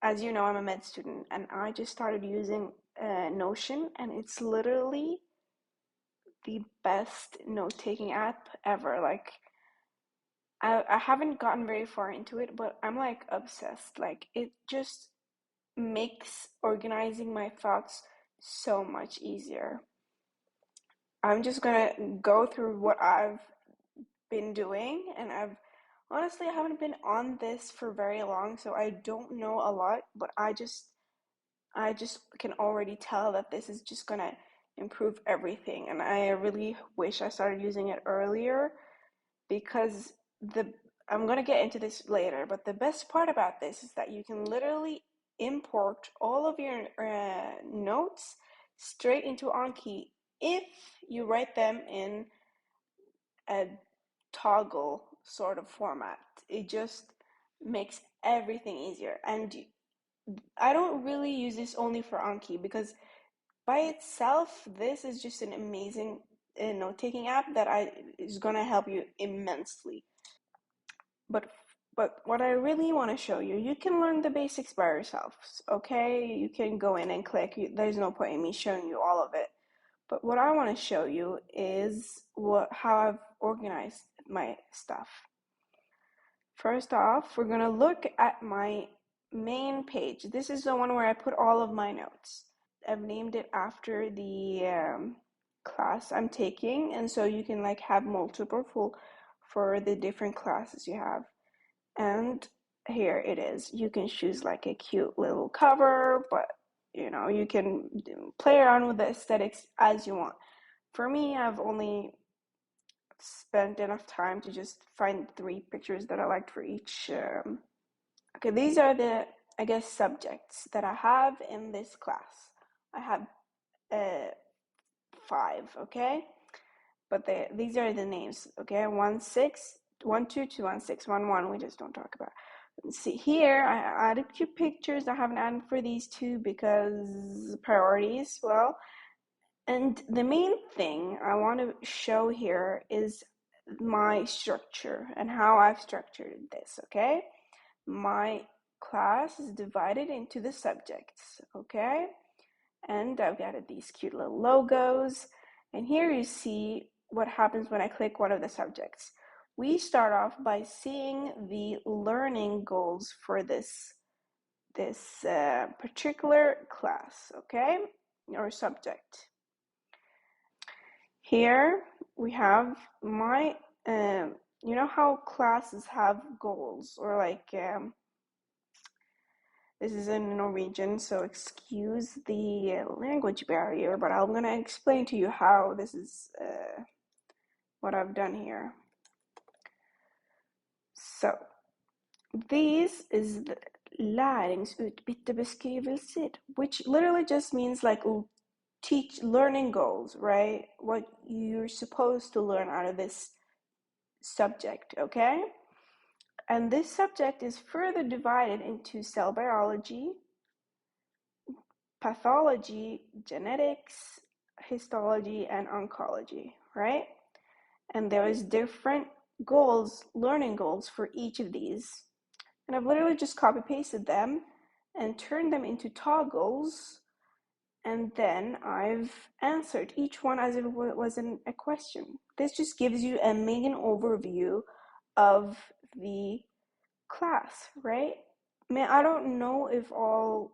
as you know, I'm a med student and I just started using Notion, and it's literally the best note-taking app ever. Like, I haven't gotten very far into it, but I'm like obsessed. Like, it just makes organizing my thoughts so much easier. I'm just gonna go through what I've been doing, and I haven't been on this for very long, so I don't know a lot, but I just can already tell that this is just gonna improve everything, and I really wish I started using it earlier because the I'm gonna get into this later, but the best part about this is that you can literally import all of your notes straight into Anki if you write them in a toggle sort of format. It just makes everything easier. And I don't really use this only for Anki because by itself, this is just an amazing note-taking app that I is gonna help you immensely. But but what I really want to show you, you can learn the basics by yourselves, okay? You can go in and click. There's no point in me showing you all of it. But what I want to show you is how I've organized my stuff. First off, we're gonna look at my main page. This is the one where I put all of my notes. I've named it after the class I'm taking, and so you can like have multiple for the different classes you have. And here it is. You can choose like a cute little cover, but you can play around with the aesthetics as you want. For me, I've only spent enough time to just find 3 pictures that I liked for each. Okay, these are the, I guess, subjects that I have in this class. I have 5, okay? But these are the names, okay? 1-6, 1-2, 2-1-6, 1-1, we just don't talk about. See here, I added 2 pictures. I haven't added for these 2 because priorities, well. And the main thing I want to show here is my structure and how I've structured this, okay? My class is divided into the subjects, okay? And I've added these cute little logos. And here you see what happens when I click one of the subjects. We start off by seeing the learning goals for this particular class, okay, or subject. Here we have my, you know how classes have goals, or like, this is in Norwegian, so excuse the language barrier, but I'm gonna explain to you how this is what I've done here. So, this is the läringsutbyttebeskrivelser, which literally just means like teach learning goals, right? What you're supposed to learn out of this subject, okay? And this subject is further divided into cell biology, pathology, genetics, histology, and oncology, right? And there is different goals, learning goals for each of these. And I've literally just copy pasted them and turned them into toggles, and then I've answered each one as if it was a question. This just gives you a main overview of the class, right? I mean, I don't know if all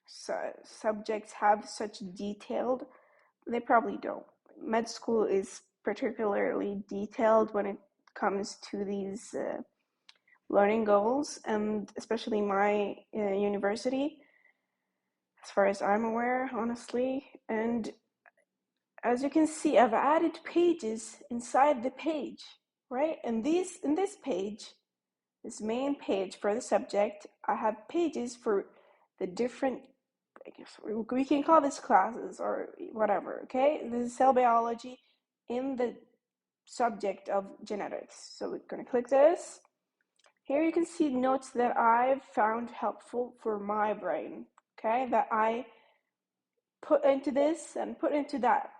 subjects have such detailed, they probably don't. Med school is particularly detailed when it comes to these learning goals, and especially my university, as far as I'm aware, honestly. And as you can see, I've added pages inside the page, right? And in this page, this main page for the subject, I have pages for the different, I guess we can call this classes or whatever, okay? This is cell biology in the subject of genetics. So we're gonna click this. Here you can see notes that I've found helpful for my brain, okay? That I put into this and put into that.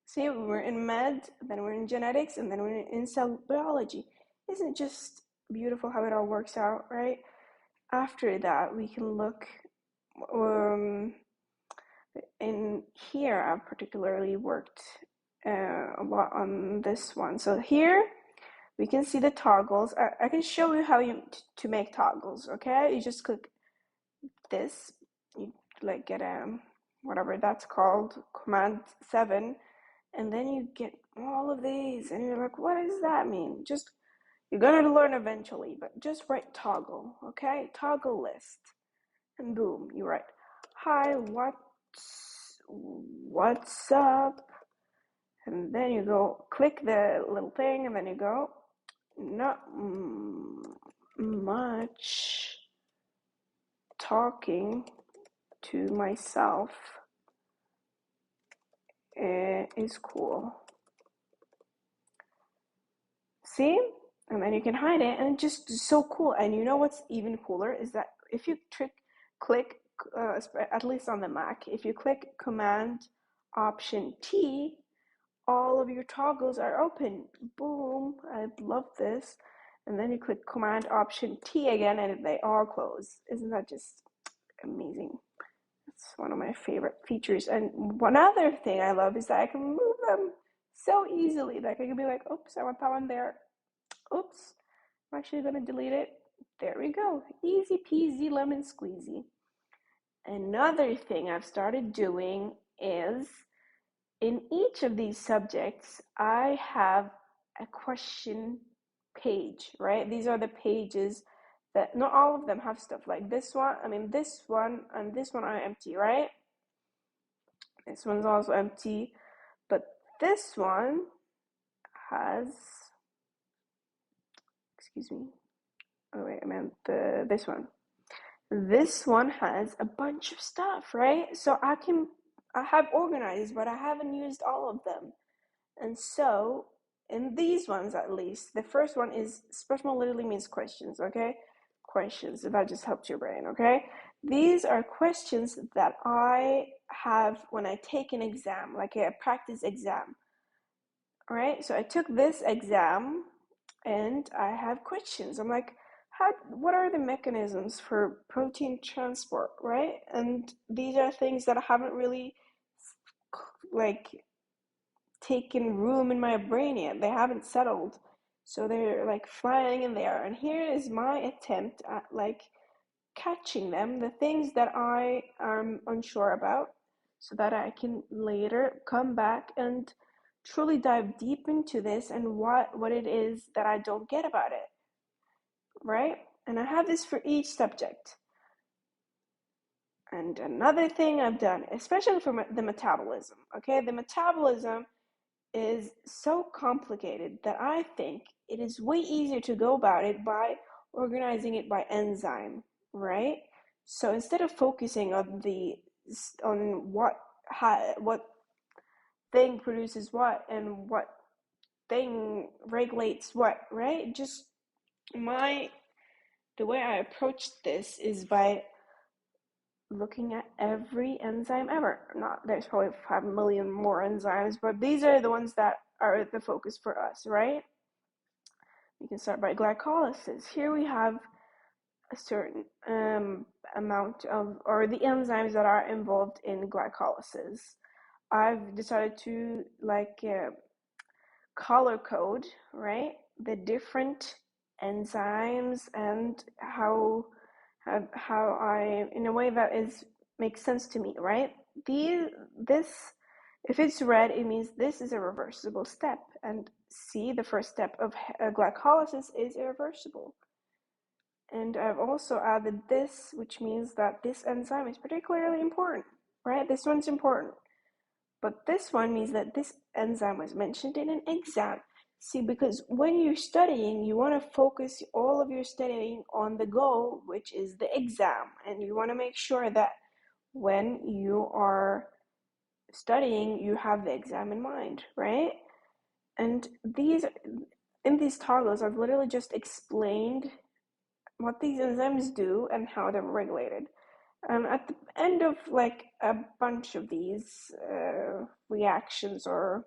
See, we're in med, then we're in genetics, and then we're in cell biology. Isn't it just beautiful how it all works out, right? after that, we can look in here. I've particularly worked a lot on this one. So here we can see the toggles. I can show you how to make toggles, okay? You just click this, you like get whatever that's called, command 7, and then you get all of these, and you're like, what does that mean? Just, you're gonna learn eventually, but just write toggle, okay? Toggle list, and boom, you write, hi, what's up? And then you go click the little thing, and then you go, not much talking to myself is cool. See? And then you can hide it, and it's just so cool. And you know what's even cooler is that if you click, at least on the Mac, if you click Command Option T, all of your toggles are open. Boom, I love this. And then you click Command Option T again, and they all close. Isn't that just amazing? It's one of my favorite features. And one other thing I love is that I can move them so easily. Like I can be like, oops, I want that one there. Oops, I'm actually gonna delete it. There we go. Easy peasy lemon squeezy. Another thing I've started doing is in each of these subjects, I have a question page, right? These are the pages that not all of them have stuff like this one. I mean, this one and this one are empty, right? This one's also empty, but this one has, excuse me. Oh wait, I meant this one. This one has a bunch of stuff, right? So I have organized, but I haven't used all of them. And so in these ones, at least, the first one is spørsmål, literally means questions, okay? Questions, that just helps your brain, okay? These are questions that I have when I take an exam, like a practice exam. All right, so I took this exam and I have questions. I'm like, what are the mechanisms for protein transport, right? And these are things that I haven't really like taken room in my brain yet. They haven't settled. So they're like flying in there. And here is my attempt at like catching them, the things that I am unsure about, so that I can later come back and truly dive deep into this and what it is that I don't get about it, right? And I have this for each subject. And another thing I've done, especially for the metabolism, okay? The metabolism is so complicated that I think it is way easier to go about it by organizing it by enzyme, right? So instead of focusing on what thing produces what and what thing regulates what, right? Just the way I approach this is by looking at every enzyme ever. Not, there's probably 5 million more enzymes, but these are the ones that are the focus for us, right? We can start by glycolysis. Here we have a certain amount of, or the enzymes that are involved in glycolysis. I've decided to color code, right, the different enzymes and how I, in a way that makes sense to me, right? This, if it's red, it means this is a reversible step, and see, the first step of glycolysis is irreversible. And I've also added this, which means that this enzyme is particularly important, right? This one's important. But this one means that this enzyme was mentioned in an exam. See, because when you're studying, you want to focus all of your studying on the goal, which is the exam. And you want to make sure that when you are studying, you have the exam in mind, right? And in these toggles, I've literally just explained what these enzymes do and how they're regulated. At the end of like a bunch of these reactions or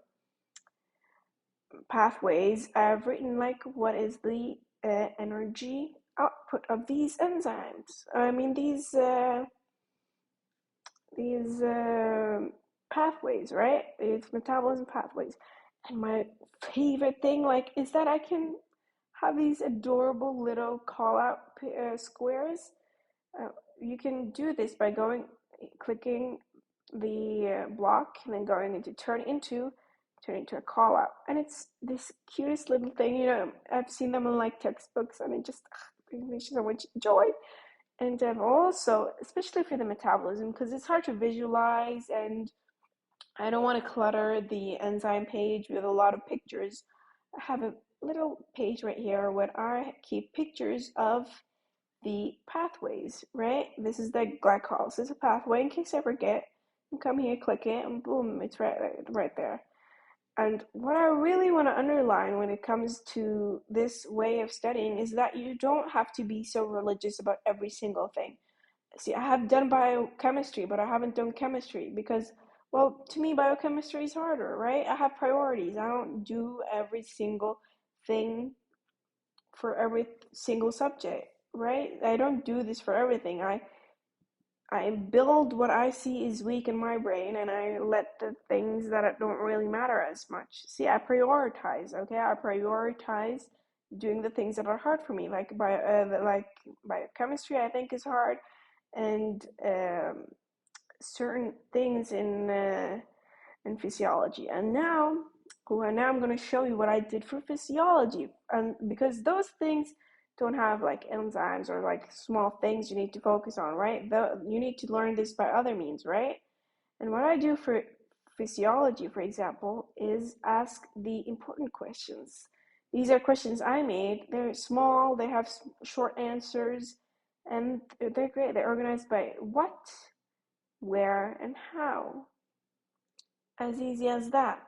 pathways, I've written like what is the energy output of these enzymes. I mean these pathways, right? It's metabolism pathways. And my favorite thing, like, is that I can have these adorable little call out squares. Uh, you can do this by clicking the block and then going into turn into a call out. And it's this cutest little thing, you know, I've seen them in like textbooks and it just brings me so much joy. And also, especially for the metabolism, because it's hard to visualize, and I don't want to clutter the enzyme page with a lot of pictures. I have a little page right here where I keep pictures of the pathways, right? This is the glycolysis pathway. In case I forget, you come here, click it, and boom, it's right there. And what I really want to underline when it comes to this way of studying is that you don't have to be so religious about every single thing. See, I have done biochemistry, but I haven't done chemistry because, well, to me, biochemistry is harder, right? I have priorities. I don't do every single thing for every single subject, right? I don't do this for everything. I build what I see is weak in my brain, and I let the things that don't really matter as much. See, I prioritize. Okay, I prioritize doing the things that are hard for me, like biochemistry. I think is hard, and certain things in physiology. And now I'm going to show you what I did for physiology, and because those things don't have like enzymes or like small things you need to focus on, right? You need to learn this by other means, right? And what I do for physiology, for example, is ask the important questions. These are questions I made. They're small, they have short answers, and they're great. They're organized by what, where, and how. As easy as that.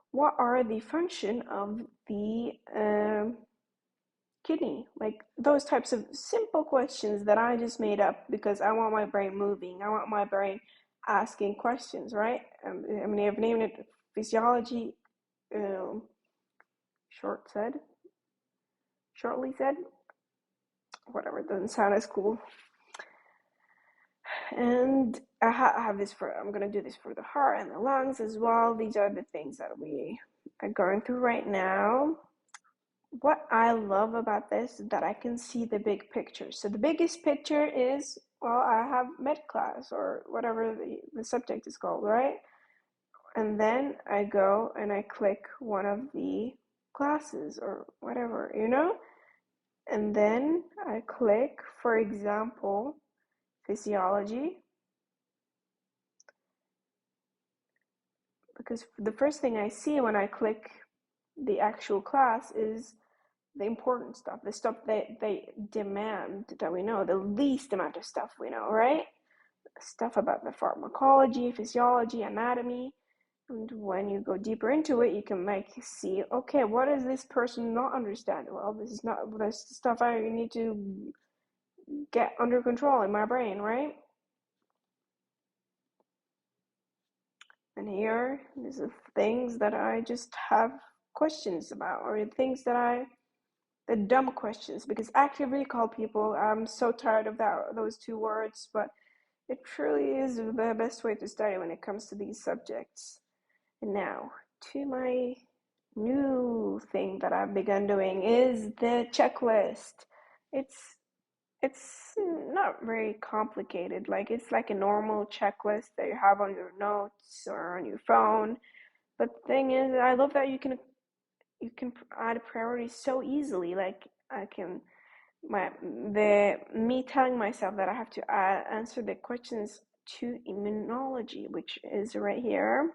What are the function of the kidney? Like those types of simple questions that I just made up because I want my brain moving. I want my brain asking questions, right? I mean, I've named it physiology, um, shortly said, whatever, it doesn't sound as cool. And I have this I'm going to do this for the heart and the lungs as well. These are the things that we are going through right now. What I love about this is that I can see the big picture. So the biggest picture is, well, I have med class or whatever the subject is called, right? And then I go and I click one of the classes or whatever, you know? And then I click, for example, physiology, because the first thing I see when I click the actual class is the important stuff, the stuff that they demand that we know, the least amount of stuff we know, right? Stuff about the pharmacology, physiology, anatomy. And when you go deeper into it, you can see, okay, what does this person not understand? Well, this stuff I need to get under control in my brain, right? And here, these are things that I just have questions about, or things that the dumb questions, because active recall, people, I'm so tired of those two words, but it truly is the best way to study when it comes to these subjects. And now, to my new thing that I've begun doing is the checklist. It's it's not very complicated. Like it's like a normal checklist that you have on your notes or on your phone. But the thing is, I love that you can add priorities so easily. Like I can me telling myself that I have to answer the questions to immunology, which is right here,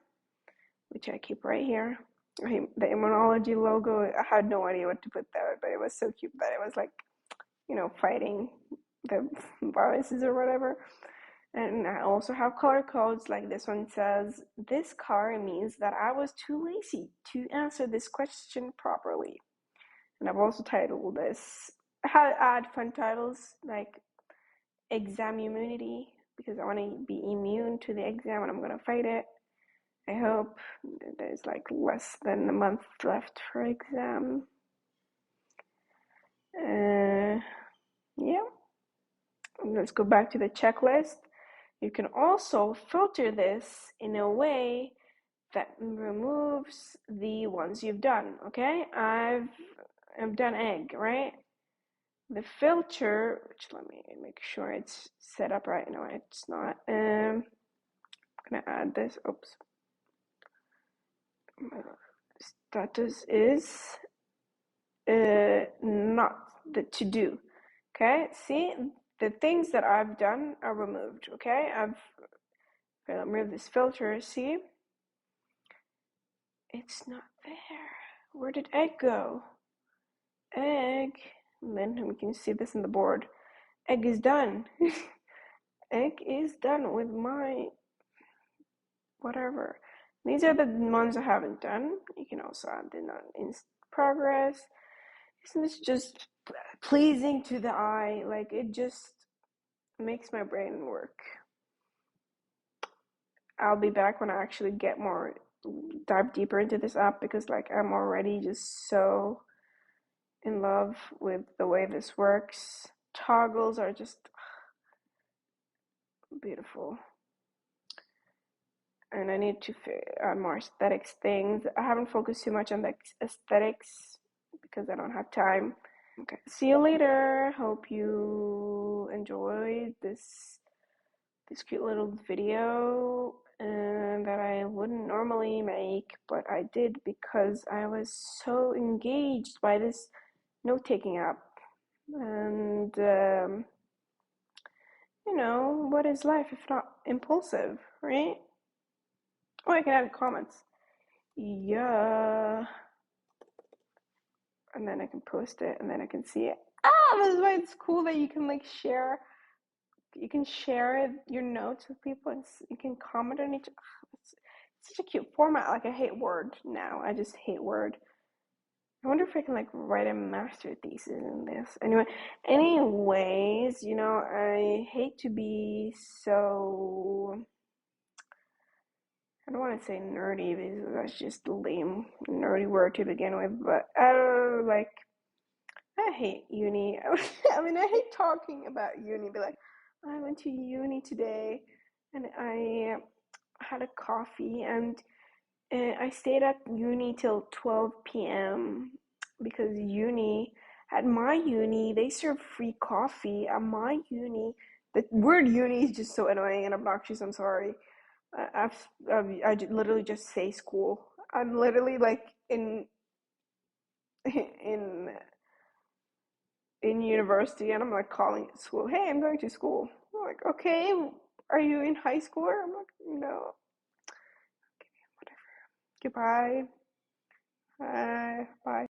which I keep right here. The immunology logo, I had no idea what to put there, but it was so cute that it was like, fighting the viruses or whatever. And I also have color codes, like this one says, this color means that I was too lazy to answer this question properly. And I've also titled this, add fun titles like exam immunity, because I want to be immune to the exam and I'm going to fight it. I hope. There's like less than a month left for exam. Yeah, let's go back to the checklist. You can also filter this in a way that removes the ones you've done. Okay, I've done egg, right? The filter, which let me make sure it's set up right. No, it's not. I'm gonna add this. Oops. Status is not the to do. Okay, see, the things that I've done are removed. Okay, I've gonna remove this filter. See, it's not there. Where did egg go? Egg. And then we can see this in the board. Egg is done. Egg is done with my whatever. These are the ones I haven't done. You can also add them in progress. Isn't this just pleasing to the eye? Like, it just makes my brain work. I'll be back when I actually get more, dive deeper into this app, because like I'm already just so in love with the way this works. Toggles are just beautiful. And I need to add more aesthetics things. I haven't focused too much on the aesthetics because I don't have time. Okay, see you later. Hope you enjoyed this cute little video that I wouldn't normally make, but I did because I was so engaged by this note-taking app. And you know, what is life if not impulsive, right? Oh, I can add comments. Yeah. And then I can post it and then I can see it. Ah, that's why it's cool that you can like share. You can share your notes with people and you can comment on each. It's such a cute format. Like, I hate Word now. I just hate Word. I wonder if I can like write a master thesis in this. Anyways, you know, I hate to be so, I don't want to say nerdy because that's just a lame nerdy word to begin with, but like, I hate uni. I mean, I hate talking about uni. Be like, I went to uni today, and I had a coffee, and I stayed at uni till 12 p.m. because at my uni, they serve free coffee. At my uni, the word uni is just so annoying and obnoxious. I'm sorry. I literally just say school. I'm literally like in in university, and I'm like calling it school. Hey, I'm going to school. I'm like, okay, are you in high school? I'm like, no. Okay, whatever. Goodbye. Bye.